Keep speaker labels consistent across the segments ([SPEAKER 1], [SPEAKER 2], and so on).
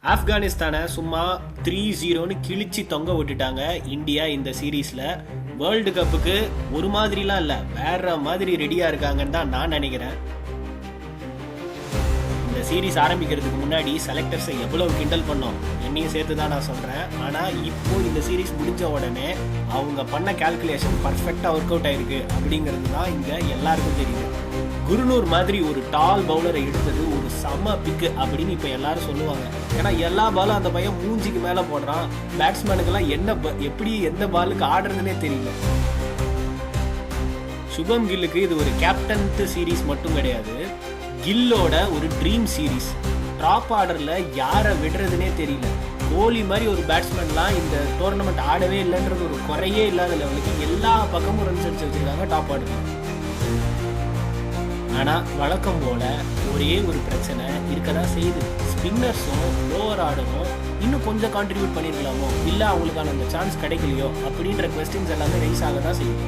[SPEAKER 1] ஆப்கானிஸ்தானை சும்மா 3-0ன்னு கிழிச்சு தொங்க விட்டுட்டாங்க இந்தியா இந்த சீரீஸில். வேர்ல்டு கப்புக்கு ஒரு மாதிரிலாம் இல்லை, வேற மாதிரி ரெடியாக இருக்காங்கன்னு தான் நான் நினைக்கிறேன். இந்த சீரீஸ் ஆரம்பிக்கிறதுக்கு முன்னாடி செலக்டர்ஸை எவ்வளவு கிண்டல் பண்ணோம், என்னையும் சேர்த்து தான் நான் சொல்கிறேன். ஆனால் இப்போ இந்த சீரீஸ் முடிஞ்ச உடனே அவங்க பண்ண கால்குலேஷன் பர்ஃபெக்டாக ஒர்க் அவுட் ஆயிருக்கு அப்படிங்கிறது தான் இங்கே எல்லாருக்கும் தெரியுது. குருனூர் மாதிரி ஒரு டால் பவுலரை எடுத்தது ஒரு செம பிக்கு அப்படின்னு இப்போ எல்லாரும் சொல்லுவாங்க. ஏன்னா எல்லா பாலும் அந்த பையன் மூஞ்சிக்கு மேலே போடுறான். பேட்ஸ்மேனுக்கெல்லாம் எப்படி எந்த பாலுக்கு ஆடுறதுனே தெரியல. சுபம் கில்லுக்கு இது ஒரு கேப்டன்த்து சீரீஸ் மட்டும் கிடையாது, கில்லோட ஒரு ட்ரீம் சீரீஸ். டாப் ஆர்டரில் யாரை விடுறதுனே தெரியல. கோலி மாதிரி ஒரு பேட்ஸ்மேன்லாம் இந்த டோர்னமெண்ட் ஆடவே இல்லைன்றது ஒரு குறையே இல்லாத லெவலுக்கு எல்லா பக்கமும் ரன்ஸ் அடிச்சு வச்சிருக்காங்க டாப் ஆர்டர். ஆனால் வழக்கம் போல ஒரே ஒரு பிரச்சனை இருக்க தான் செய்யுது. ஸ்பின்னர்ஸும் லோவர் ஆர்டரும் இன்னும் கொஞ்சம் கான்ட்ரிபியூட் பண்ணியிருக்கலாமோ, இல்லை அவங்களுக்கான அந்த சான்ஸ் கிடைக்கலையோ அப்படின்ற கொஸ்டின்ஸ் எல்லாமே ரைஸ் ஆக தான் செய்யுது.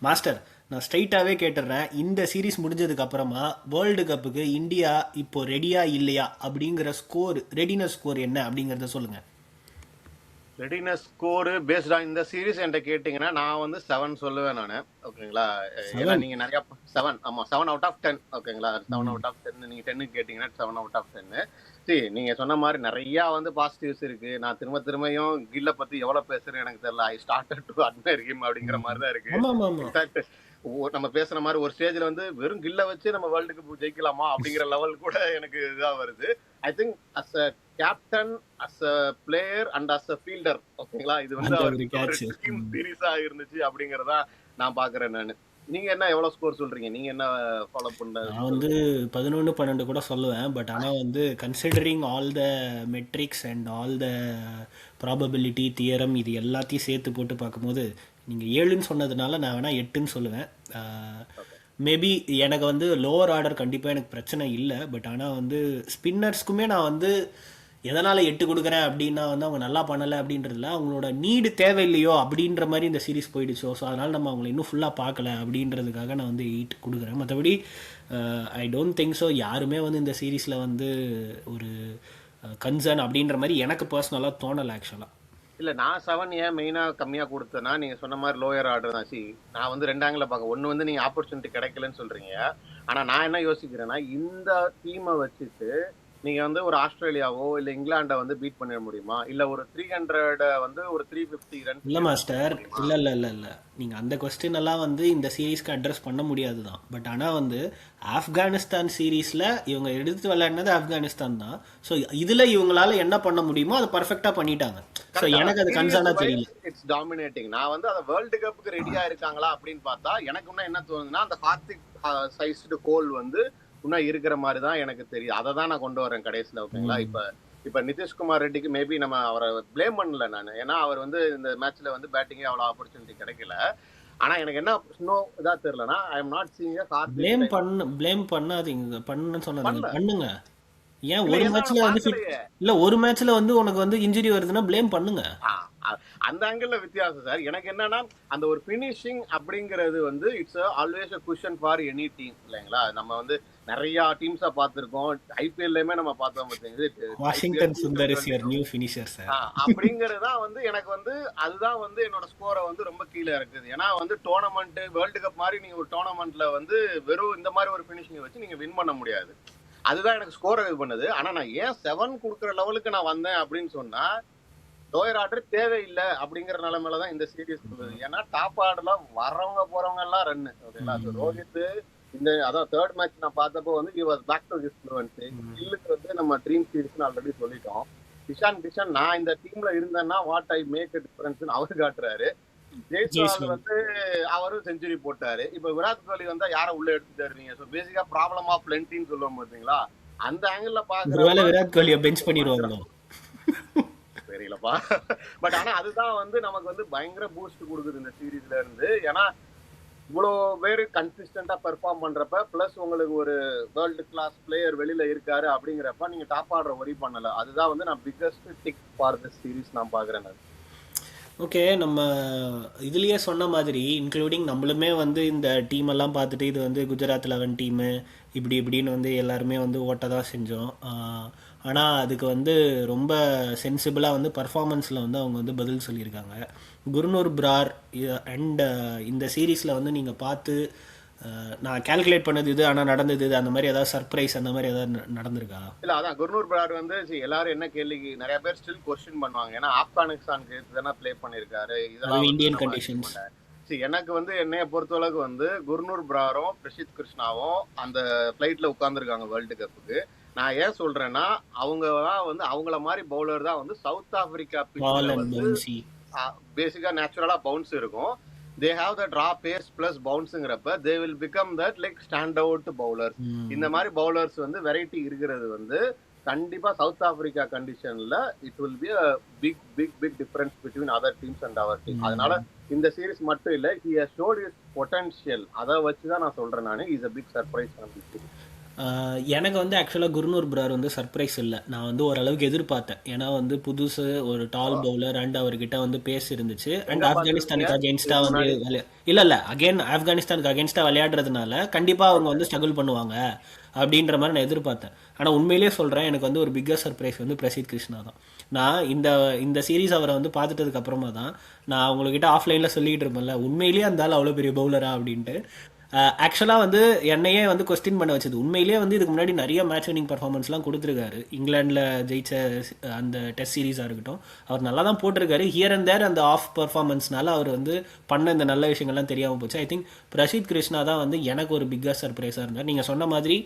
[SPEAKER 1] மாஸ்டர், நான் ஸ்ட்ரைட்டாகவே கேட்டுடுறேன், இந்த சீரீஸ் முடிஞ்சதுக்கு அப்புறமா வேர்ல்டு கப்புக்கு இந்தியா இப்போ ரெடியா இல்லையா அப்படிங்கிற ரெடினஸ் ஸ்கோர் என்ன அப்படிங்கிறத சொல்லுங்க.
[SPEAKER 2] ரெடினஸ் ஸ்கோர் பேஸ்ட் ஆன் இந்த சீரிஸ் என்கிட்ட கேட்டிங்கன்னா நான் வந்து 7 சொல்லுவேன் நான். ஓகேங்களா, ஏன்னா நீங்கள் நிறையா 7, ஆமாம் 7 out of 10. ஓகேங்களா, 7 out of 10 நீங்கள் 10க்கு கேட்டிங்கன்னா 7 out of 10. சரி, நீங்கள் சொன்ன மாதிரி நிறையா வந்து பாசிட்டிவ்ஸ் இருக்குது. நான் திரும்பியும் கில்லை பற்றி எவ்வளோ பேசுகிறேன்னு எனக்கு தெரியல. I started to admire him அப்படிங்கிற மாதிரி தான் இருக்குது. இன்ஃபேக்ட் நம்ம பேசுற மாதிரி ஒரு ஸ்டேஜ்ல வந்து வெறும் கில்ல வச்சு நம்ம வேர்ல்டு கப் ஜெயிக்கலாமா அப்படிங்கிற லெவல் கூட எனக்கு இதாக வருது. I think as a captain, as a player and as a fielder, ஓகேங்களா, இது வந்து டீம் சீரீஸா இருந்துச்சு அப்படிங்கறதா நான் பாக்குறேன். நான் நீங்க என்ன எவ்வளவு ஸ்கோர் சொல்றீங்க? நீங்க என்ன ஃபாலோ பண்ற?
[SPEAKER 1] நான் வந்து 11-12 கூட சொல்லுவேன். பட் ஆனால் வந்து considering all the metrics and all the probability theorem இது எல்லாத்தையும் சேர்த்து போட்டு பார்க்கும்போது நீங்கள் 7ன்னு சொன்னதுனால நான் வேணால் 8ன்னு சொல்லுவேன். மேபி எனக்கு வந்து லோவர் ஆர்டர் கண்டிப்பாக எனக்கு பிரச்சனை இல்லை. பட் ஆனால் வந்து ஸ்பின்னர்ஸ்க்குமே நான் வந்து எதனால் 8 கொடுக்குறேன் அப்படின்னா வந்து அவங்க நல்லா பண்ணலை அப்படின்றதுல அவங்களோட நீடு தேவையில்லையோ அப்படின்ற மாதிரி இந்த சீரீஸ் போயிடுச்சோ. ஸோ அதனால் நம்ம அவங்களை இன்னும் ஃபுல்லாக பார்க்கல அப்படின்றதுக்காக நான் வந்து 8 கொடுக்குறேன். மற்றபடி ஐ டோன்ட் திங்க் ஸோ யாருமே வந்து இந்த சீரீஸில் வந்து ஒரு கன்சர்ன் அப்படின்ற மாதிரி எனக்கு பர்சனலாக தோணலை ஆக்சுவலாக.
[SPEAKER 2] இல்ல, நான் 7 ஏன் மெயினா கம்மியா கொடுத்தேன்னா, நீங்க சொன்ன மாதிரி லோயர் ஆர்டர் தான். நான் வந்து 2 ஆங்கிள் பார்க்க. ஒன்னு வந்து நீங்க ஆப்பர்ச்சுனிட்டி கிடைக்கலன்னு சொல்றீங்க. ஆனா நான் என்ன யோசிக்கிறேன்னா, இந்த டீமை வச்சுட்டு நீங்க வந்து ஒரு ஆஸ்திரேலியாவோ இல்ல இங்கிலாண்டை வந்து பீட் பண்ணிட முடியுமா? இல்ல ஒரு 300 வந்து ஒரு 350 ரன்?
[SPEAKER 1] இல்ல மாஸ்டர், இல்ல நீங்க அந்த கொஸ்டின் எல்லாம் வந்து இந்த சீரீஸ்க்கு அட்ரஸ் பண்ண முடியாது தான். பட் ஆனா வந்து ஆப்கானிஸ்தான் சீரீஸ்ல இவங்க எடுத்து விளையாடினது ஆப்கானிஸ்தான் தான். ஸோ இதுல இவங்களால என்ன பண்ண முடியுமோ அதை பர்ஃபெக்டா பண்ணிட்டாங்க. ஸோ எனக்கு அது கன்சர்னா தெரியல.
[SPEAKER 2] It's dominating. நான் வந்து அதை வேர்ல்டு கப்புக்கு ரெடியா இருக்காங்களா அப்படின்னு பார்த்தா எனக்கு இன்னும் என்ன தோணுதுன்னா, அந்த கார்த்திக் சைஸ்டு கோல் வந்து இன்னும் இருக்கிற மாதிரி தான் எனக்கு தெரியும். அதை தான் நான் கொண்டு வரேன் கடைசியில். ஓகேங்களா, இப்ப நிதிஷ்குமார் ரெட்டிக்கு மேபி நம்ம அவரை பிளேம் பண்ணல நான். ஏன்னா அவர் வந்து இந்த மேட்ச்ல வந்து பேட்டிங்கே அவ்வளோ ஆப்பர்ச்சுனிட்டி கிடைக்கல. ஆனா எனக்கு என்ன இன்னும் இதா தெரியலன்னா, ஐ எம் நாட் சீயிங்
[SPEAKER 1] பிளேம் பண்ணாதீங்க, பண்ணுன்னு சொன்னாங்க, பண்ணுங்க. ஏன் ஒரு மேட்ச்ல வந்து இல்ல ஒரு மேட்ச்ல வந்து உனக்கு வந்து இன்ஜுரி வருதுன்னா பிளேம் பண்ணுங்க.
[SPEAKER 2] அந்த ஆங்கிள் வித்தியாசம் சார். எனக்கு என்னன்னா, அந்த ஒரு பினிஷிங் அப்படிங்கிறது வந்து it's always a cushion for any team இல்லைங்களா. நம்ம வந்து நிறைய டீம்ஸா பார்த்திருக்கோம். ஐபிஎல்லையுமே நம்ம பார்த்தோம். பார்த்தீங்கன்னா
[SPEAKER 1] Washington Sundar is your new finisher sir
[SPEAKER 2] அப்படிங்கறதா வந்து எனக்கு வந்து அதுதான் வந்து என்னோட ஸ்கோரை வந்து ரொம்ப கீழே இருக்குது. ஏன்னா வந்து டோர்னமெண்ட் வேர்ல்டு கப் மாதிரி நீங்க ஒரு டோர்னமெண்ட்ல வந்து வெறும் இந்த மாதிரி ஒரு பினிஷிங் வச்சு நீங்க வின் பண்ண முடியாது. அதுதான் எனக்கு ஸ்கோரை இது பண்ணுது. ஆனா நான் ஏன் 7 கொடுக்குற லெவலுக்கு நான் வந்தேன் அப்படின்னு சொன்னா, லோயர் ஆர்டர் தேவையில்லை அப்படிங்கிற நிலைமையில தான் இந்த சீரீஸ் இருந்தது. ஏன்னா டாப் ஆர்டர்ல வரவங்க போறவங்க எல்லாம் ரன்னு. ஓகேங்களா, ரோஹித் இந்த அதான் தேர்ட் மேட்ச் நான் பார்த்தப்போ வந்து he was back to his fluency. கில்லுக்கு வந்து நம்ம ட்ரீம் சீரீஸ்னு ஆல்ரெடி சொல்லிட்டோம். கிஷான் நான் இந்த டீம்ல இருந்தேன்னா what I make a difference அவரு காட்டுறாரு. ஜெய்ஸ்வால் வந்து அவரும் செஞ்சுரி போட்டாரு. இப்ப விராட் கோலி வந்தா யாரை உள்ள எடுத்து தருவீங்க? ஸோ பேசிக்கா ப்ராப்ளம் ஆஃப் பிளென்டின்னு சொல்லுவோம் பார்த்தீங்களா, அந்த ஆங்கிள் பாக்குறேன்.
[SPEAKER 1] விராட் கோலியை பெஞ்ச் பண்ணிடுவாங்க
[SPEAKER 2] தெரியலப்பா. பட் ஆனா அதுதான் வந்து நமக்கு வந்து பயங்கர பூஸ்ட் கொடுக்குது இந்த சீரீஸ்ல இருந்து. ஏன்னா இவ்வளோ பேர் கன்சிஸ்டண்டா பெர்ஃபார்ம் பண்றப்ப, பிளஸ் உங்களுக்கு ஒரு வேர்ல்டு கிளாஸ் பிளேயர் வெளியில இருக்காரு அப்படிங்கிறப்ப நீங்க டாப் ஆர்டர் ஒரி பண்ணல. அதுதான் வந்து நான் biggest tick for this series நான் பாக்குறேன்.
[SPEAKER 1] ஓகே, நம்ம இதுலேயே சொன்ன மாதிரி இன்க்ளூடிங் நம்மளுமே வந்து இந்த டீமெல்லாம் பார்த்துட்டு இது வந்து குஜராத் 11 டீமு இப்படின்னு வந்து எல்லாருமே வந்து ஓட்ட தான் செஞ்சோம். ஆனால் அதுக்கு வந்து ரொம்ப சென்சிபிளாக வந்து பர்ஃபார்மன்ஸில் வந்து அவங்க வந்து பதில் சொல்லியிருக்காங்க. குர்னூர் பிரார் அண்ட் இந்த சீரீஸில் வந்து நீங்கள் பார்த்து நான் கால்குலேட் பண்ணது இது ஆனால் நடந்தது இது, அந்த மாதிரி ஏதாவது சர்ப்ரைஸ் அந்த மாதிரி ஏதாவது நடந்திருக்கா?
[SPEAKER 2] இல்ல அதான் குர்னூர் பிராட் வந்து எல்லாரும் என்ன கேள்விக்கு நிறைய பேர் ஸ்டில் கொஸ்டின் பண்ணுவாங்க. ஏன்னா ஆப்கானிஸ்தானுக்கு தானே ப்ளே பண்ணிருக்காரு, இதெல்லாம்
[SPEAKER 1] இந்தியன் கண்டிஷன்ஸ்.
[SPEAKER 2] எனக்கு வந்து என்னைய பொறுத்தளவுக்கு வந்து குர்னூர் பிராரும் பிரசித் கிருஷ்ணாவும் அந்த பிளைட்ல உட்கார்ந்துருக்காங்க வேர்ல்டு கப்புக்கு. நான் ஏன் சொல்றேன்னா அவங்க தான் வந்து அவங்கள மாதிரி பவுலர் தான் வந்து சவுத் ஆப்பிரிக்கா பிச்சில் வந்து பேசிக்கா நேச்சுரலா பவுன்ஸ் இருக்கும். they have the draw pace plus bouncingறப்ப they will become that like stand out bowlers. இந்த மாதிரி பவுலர்ஸ் வந்து வெரைட்டி இருக்கிறது வந்து கண்டிப்பா சவுத் ஆப்பிரிக்கா கண்டிஷன்ல it will be a big difference between other teams and our team. அதனால இந்த சீரிஸ் மட்டும் இல்ல, he has showed his potential. அதை வச்சுதான் நான் சொல்றேன், நான் is a big surprise on this series.
[SPEAKER 1] எனக்கு வந்து ஆக்சுவலாக குர்னூர் பிரார் வந்து சர்ப்ரைஸ் இல்லை, நான் வந்து ஓரளவுக்கு எதிர்பார்த்தேன். ஏன்னா வந்து புதுசு ஒரு டால் பவுலர் அண்ட் அவர்கிட்ட வந்து பேஸ் இருந்துச்சு. அண்ட் ஆப்கானிஸ்தானுக்கு அகேன்ஸ்டாக வந்து இல்லை அகைன் ஆப்கானிஸ்தானுக்கு அகேன்ஸ்டாக விளையாடுறதுனால கண்டிப்பாக அவங்க வந்து ஸ்ட்ரகிள் பண்ணுவாங்க அப்படின்ற மாதிரி நான் எதிர்பார்த்தேன். ஆனால் உண்மையிலேயே சொல்கிறேன், எனக்கு வந்து ஒரு பிக்கஸ்ட் சர்ப்ரைஸ் வந்து பிரசித் கிருஷ்ணா தான். நான் இந்த சீரீஸ் அவரை வந்து பார்த்துட்டதுக்கு அப்புறமா தான் நான் உங்ககிட்ட ஆஃப்லைனில் சொல்லிக்கிட்டு இருப்பேன்ல, உண்மையிலேயே அந்த ஆள் அவ்வளோ பெரிய பவுலரா அப்படின்ட்டு. ஆக்சுவலாக வந்து என்னையே வந்து கொஸ்டின் பண்ண வச்சது. உண்மையிலேயே வந்து இதுக்கு முன்னாடி நிறைய மேட்ச் வினிங் பர்ஃபார்மன்ஸ்லாம் கொடுத்துருக்காரு. இங்கிலாண்டில் ஜெயிச்ச அந்த டெஸ்ட் சீரீஸாக இருக்கட்டும், அவர் நல்லா தான் போட்டிருக்காரு. ஹியர் அண்ட் தேர் அந்த ஆஃப் பர்ஃபார்மன்ஸ்னால அவர் வந்து பண்ண இந்த நல்ல விஷயங்கள்லாம் தெரியாமல் போச்சு. ஐ திங்க் பிரசித் கிருஷ்ணா தான் வந்து எனக்கு ஒரு பிக்கஸ்ட் சர்ப்ரைஸாக இருந்தார். நீங்கள் சொன்ன மாதிரி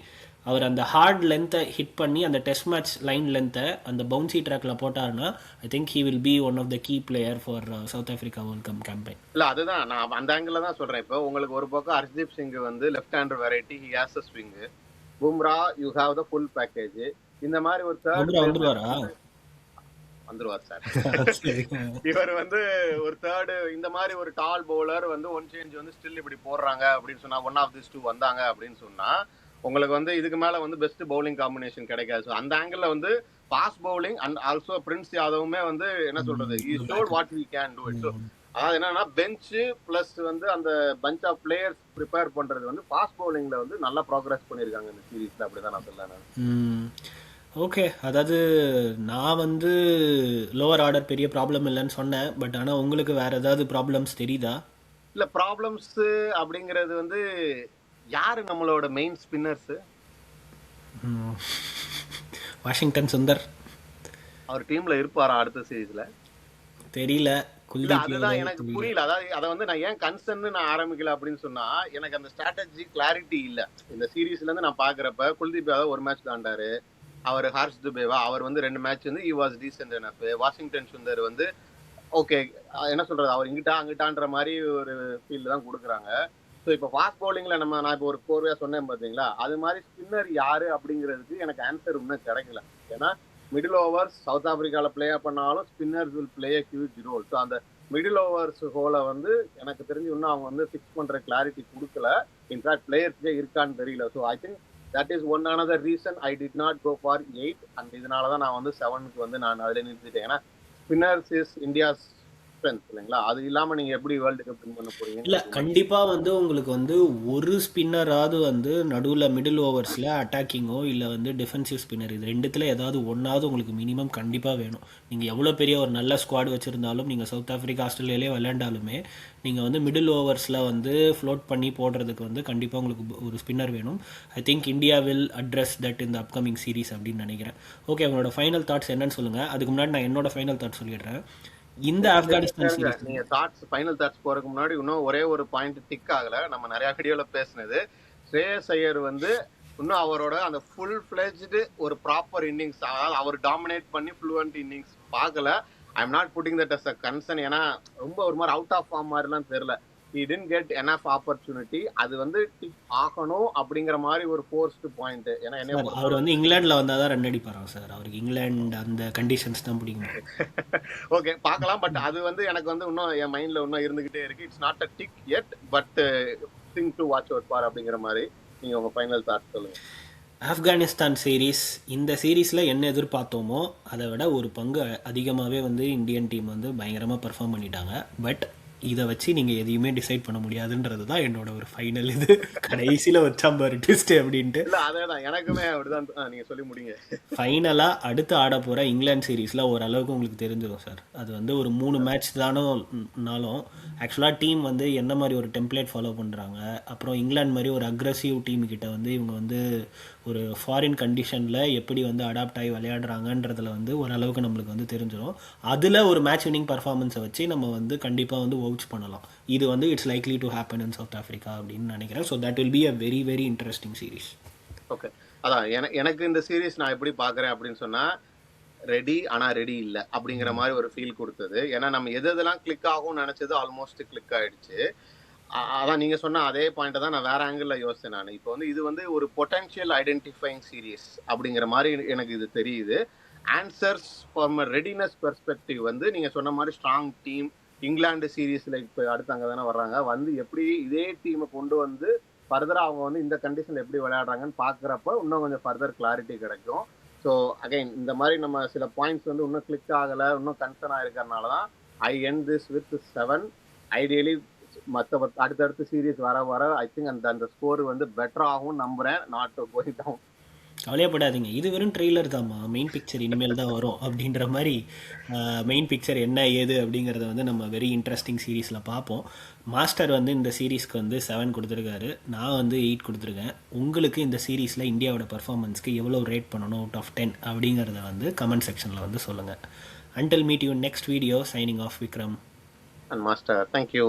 [SPEAKER 1] அவர் அந்த ஹார்ட் லென்த்தை ஹிட் பண்ணி அந்த டெஸ்ட் மேட்ச் லைன் லென்த்தை அந்த பவுன்சி ட்ராக்ல போட்டாருன்னா I think he will be one of the key player for South Africa world cup campaign.
[SPEAKER 2] இல்ல அதுதான் நான் அந்த ஆங்கிள் தான் சொல்றேன். இப்போ உங்களுக்கு ஒரு பக்கம் ஹர்ஷ்தீப் சிங் வந்து left hander variety, he has a swing. Bumrah you have the full package. இந்த மாதிரி ஒரு வந்துருவார் சார். இவர் வந்து ஒரு தேர்டு இந்த மாதிரி ஒரு டால் பவுலர் வந்து ஒன் சேஞ்ச் வந்து ஸ்டில் இப்படி போடுறாங்க அப்படின்னு சொன்னா, ஒன் ஆஃப் திஸ் டூ வந்தாங்க அப்படின்னு சொன்னா உங்களுக்கு வந்து இதுக்கு மேல வந்து பெஸ்ட் பவுலிங் காம்பினேஷன் கிடைக்காது. ஸோ அந்த ஆங்கிள் வந்து fast bowling and also Prince யாதவுமே வந்து என்ன சொல்றது, he showed what we can do it. So அதாவது என்னன்னா பெஞ்ச் பிளஸ் வந்து அந்த பஞ்ச் ஆஃப் பிளேயர்ஸ் ப்ரிப்பேர் பண்றது வந்து ஃபாஸ்ட் பவுலிங்ல வந்து நல்லா ப்ராக்ரஸ் பண்ணிருக்காங்க இந்த சீரீஸ்ல. அப்படிதான் நான் சொல்றேன்.
[SPEAKER 1] ஓகே, அதாவது நான் வந்து லோவர் ஆர்டர் பெரிய ப்ராப்ளம் இல்லைன்னு சொன்னேன். பட் ஆனால் உங்களுக்கு வேற ஏதாவது ப்ராப்ளம்ஸ் தெரியுதா?
[SPEAKER 2] இல்ல ப்ராப்ளம்ஸ் அப்படிங்கிறது வந்து யாரு நம்மளோட மெயின் ஸ்பின்னர்ஸ்?
[SPEAKER 1] வாஷிங்டன் சுந்தர்
[SPEAKER 2] அவர் டீம்ல இருப்பாரா அடுத்த சீரீஸ்ல?
[SPEAKER 1] தெரியல.
[SPEAKER 2] அதுதான் எனக்கு புரியல. அதாவது அதை வந்து நான் ஏன் கன்சர்ன் நான் ஆரம்பிக்கல அப்படின்னு சொன்னா, எனக்கு அந்த ஸ்ட்ராட்டஜி கிளாரிட்டி இல்ல. இந்த சீரீஸ்ல இருந்து நான் பாக்குறப்ப குல்தீப் யாதவ் ஒரு மேட்ச் தாண்டாரு, அவர் ஹார்ஷ் துபேவா அவர் வந்து 2 மேட்ச் வந்து he was decent enough. Washington Sundar வந்து ஓகே என்ன சொல்றது, அவர் இங்கிட்டா அங்கிட்டான்ற மாதிரி ஒரு ஃபீல்டு தான் கொடுக்குறாங்க. ஸோ இப்போ ஃபாஸ்ட் பவுலிங்ல நான் இப்போ ஒரு கோர்வையா சொன்னேன் பார்த்தீங்களா, அது மாதிரி ஸ்பின்னர் யாரு அப்படிங்கிறதுக்கு எனக்கு ஆன்சர் இன்னும் கிடைக்கல. ஏன்னா மிடில் ஓவர்ஸ் சவுத் ஆப்பிரிக்காவில் பிளே பண்ணாலும் spinners will play a huge role. So அந்த மிடில் ஓவர்ஸ் ஹோலை வந்து எனக்கு தெரிஞ்சு இன்னும் அவங்க வந்து ஃபிக்ஸ் பண்ற கிளாரிட்டி கொடுக்கல. இன்ஃபேக்ட் பிளேயர்ஸே இருக்கான்னு தெரியல. So I think that is one another reason I did not go for 8. And இதனால தான் நான் வந்து 7க்கு வந்து நான் அதில் நிறுத்திட்டேன். ஏன்னா ஸ்பின்னர்ஸ் இஸ் இந்தியாஸ் ஸ்ட்ரென்த் இல்லைங்களா, அது இல்லாம நீங்க எப்படி வேர்ல்டு கப் வின் பண்ண போறீங்க?
[SPEAKER 1] இல்ல கண்டிப்பா வந்து உங்களுக்கு வந்து ஒரு ஸ்பின்னராவது வந்து நடுவுல மிடில் ஓவர்ஸ்ல அட்டாக்கிங்கோ இல்ல வந்து டிஃபென்சிவ் ஸ்பின்னர் இது ரெண்டுத்துல ஏதாவது ஒன்னாவது உங்களுக்கு மினிமம் கண்டிப்பா வேணும். நீங்க எவ்வளவு பெரிய ஒரு நல்ல ஸ்குவாட் வச்சிருந்தாலும், நீங்க சவுத் ஆப்பிரிக்கா ஆஸ்திரேலியாலே விளையாண்டாலுமே நீங்க வந்து மிடில் ஓவர்ஸ்ல வந்து ஃப்ளோட் பண்ணி போடுறதுக்கு வந்து கண்டிப்பா உங்களுக்கு ஒரு ஸ்பின்னர் வேணும். I think India will address that இந்த அப்கமிங் சீரீஸ் அப்படின்னு நினைக்கிறேன். ஓகே, உங்களோட ஃபைனல் தாட்ஸ் என்னன்னு சொல்லுங்க. அதுக்கு முன்னாடி நான் என்னோட ஃபைனல் தாட் சொல்லிடுறேன். இந்த ஆப்கானிஸ்தான் சீரிஸ்
[SPEAKER 2] நீங்க தாட்ஸ் ஃபைனல் தாட்ஸ் போறதுக்கு முன்னாடி இன்னும் ஒரே ஒரு பாயிண்ட் டிக் ஆகல. நம்ம நிறைய வீடியோல பேசினது, ஸ்ரேயஸ் ஐயர் வந்து இன்னும் அவரோட அந்த ஃபுல் ஃபிளெஜ்டு ஒரு ப்ராப்பர் இன்னிங்ஸ், அதாவது அவர் டாமினேட் பண்ணி ஃப்ளூவன்ட் இன்னிங்ஸ் பார்க்கல. I am not putting that as a concern. ஏன்னா ரொம்ப ஒரு மாதிரி அவுட் ஆஃப் ஃபார்ம் மாதிரிலாம் தெரியல. he didn't get enough opportunity. அது வந்து டிக் ஆகணும் அப்படிங்கிற மாதிரி ஒரு ஃபோர்ஸ்ட் பாயிண்ட். ஏன்னா என்ன
[SPEAKER 1] அவர் வந்து இங்கிலாந்துல வந்தாதான் ரன் அடிப்பாராம் சார். அவருக்கு இங்கிலாந்து அந்த கண்டிஷன்ஸ் தான் பிடிக்கும்.
[SPEAKER 2] ஓகே பார்க்கலாம். பட் அது வந்து எனக்கு வந்து இன்னும் என் மைண்ட்ல இன்னும் இருந்துகிட்டே இருக்கு. It's not a tick yet, but thing to watch out for அப்படிங்கிற மாதிரி. நீங்க உங்க ஃபைனல் தாட் சொல்லுங்க.
[SPEAKER 1] ஆப்கானிஸ்தான் சீரீஸ், இந்த சீரீஸில் என்ன எதிர்பார்த்தோமோ அதை விட ஒரு பங்கு அதிகமாகவே வந்து இந்தியன் டீம் வந்து பயங்கரமாக பர்ஃபார்ம் பண்ணிட்டாங்க. பட் இதை வச்சு நீங்கள் எதையுமே டிசைட் பண்ண முடியாதுன்றது தான் என்னோட ஒரு ஃபைனல் இது. கடைசியில் வச்சா பாரு ட்விஸ்ட் அப்படின்ட்டு.
[SPEAKER 2] இல்ல அதேதான் எனக்குமே அப்படிதான். நீங்க சொல்லி முடிங்க.
[SPEAKER 1] ஃபைனலாக அடுத்து ஆட போகிற இங்கிலாந்து சீரீஸில் ஓரளவுக்கு உங்களுக்கு தெரிஞ்சிடும் சார். அது வந்து ஒரு 3 மேட்ச் தானோனாலும் ஆக்சுவலாக டீம் வந்து என்ன மாதிரி ஒரு டெம்ப்ளேட் ஃபாலோ பண்ணுறாங்க, அப்புறம் இங்கிலாந்து மாதிரி ஒரு அக்ரஸிவ் டீம் கிட்ட வந்து இவங்க வந்து ஒரு ஃபாரின் கண்டிஷனில் எப்படி வந்து அடாப்ட் ஆகி விளையாடுறாங்கன்றதுல வந்து ஓரளவுக்கு நம்மளுக்கு வந்து தெரிஞ்சிடும். அதில் ஒரு மேட்ச் வின்னிங் பர்ஃபார்மன்ஸை வச்சு நம்ம வந்து கண்டிப்பாக வந்து வவுச் பண்ணலாம். இது வந்து it's likely to happen in South Africa அப்படின்னு நினைக்கிறேன். So that will be a very very interesting series.
[SPEAKER 2] Okay, அதான் எனக்கு இந்த சீரீஸ் நான் எப்படி பாக்குறேன் அப்படின்னு சொன்னா, ரெடி ஆனா ரெடி இல்ல அப்படிங்கிற மாதிரி ஒரு ஃபீல் கொடுத்தது. ஏன்னா நம்ம எதெல்லாம் கிளிக் ஆகும்னு நினைச்சது ஆல்மோஸ்ட் கிளிக் ஆயிடுச்சு. அதான் நீங்க சொன்ன அதே பாயிண்ட் தான் நான் வேற ஆங்கிள் யோசிச்சேன். நான் இப்போ வந்து இது வந்து ஒரு பொட்டன்ஷியல் ஐடென்டிஃபைங் சீரீஸ் அப்படிங்கிற மாதிரி எனக்கு இது தெரியுது. ஆன்சர்ஸ் ஃப்ரம் ரெடினஸ் பெர்ஸ்பெக்டிவ் வந்து நீங்க சொன்ன மாதிரி ஸ்ட்ராங் டீம் இங்கிலாந்து சீரீஸ்ல இப்போ அடுத்து அங்கே தானே வர்றாங்க, வந்து எப்படி இதே டீமை கொண்டு வந்து ஃபர்தரா அவங்க வந்து இந்த கண்டிஷன்ல எப்படி விளையாடுறாங்கன்னு பாக்குறப்ப இன்னும் கொஞ்சம் ஃபர்தர் கிளாரிட்டி கிடைக்கும். ஸோ அகைன் இந்த மாதிரி நம்ம சில பாயிண்ட்ஸ் வந்து இன்னும் கிளிக் ஆகலை, இன்னும் கன்சர்ன் ஆயிருக்கறனால தான் ஐ எண்ட் திஸ் வித் 7. ஐடியலி மற்ற அடுத்தடுத்த சீரீஸ் வர வர ஐ திங்க் அந்த ஸ்கோர் வந்து பெட்டர் ஆகும் நம்புறேன். Not going down.
[SPEAKER 1] கவலையப்படாதீங்க, இது வெறும் ட்ரெய்லர் தாம்மா, மெயின் பிக்சர் இனிமேல் தான் வரும் அப்படின்ற மாதிரி. மெயின் பிக்சர் என்ன ஏது அப்படிங்கிறத வந்து நம்ம வெரி இன்ட்ரெஸ்டிங் சீரீஸில் பார்ப்போம். மாஸ்டர் வந்து இந்த சீரீஸ்க்கு வந்து 7 கொடுத்துருக்காரு, நான் வந்து 8 கொடுத்துருக்கேன். உங்களுக்கு இந்த சீரீஸில் இந்தியாவோட பர்ஃபார்மன்ஸ்க்கு எவ்வளோ ரேட் பண்ணணும் அவுட் ஆஃப் 10 அப்படிங்கிறத வந்து கமெண்ட் செக்ஷனில் வந்து சொல்லுங்கள். Until meet you next video, signing off Vikram
[SPEAKER 2] And Master, thank you.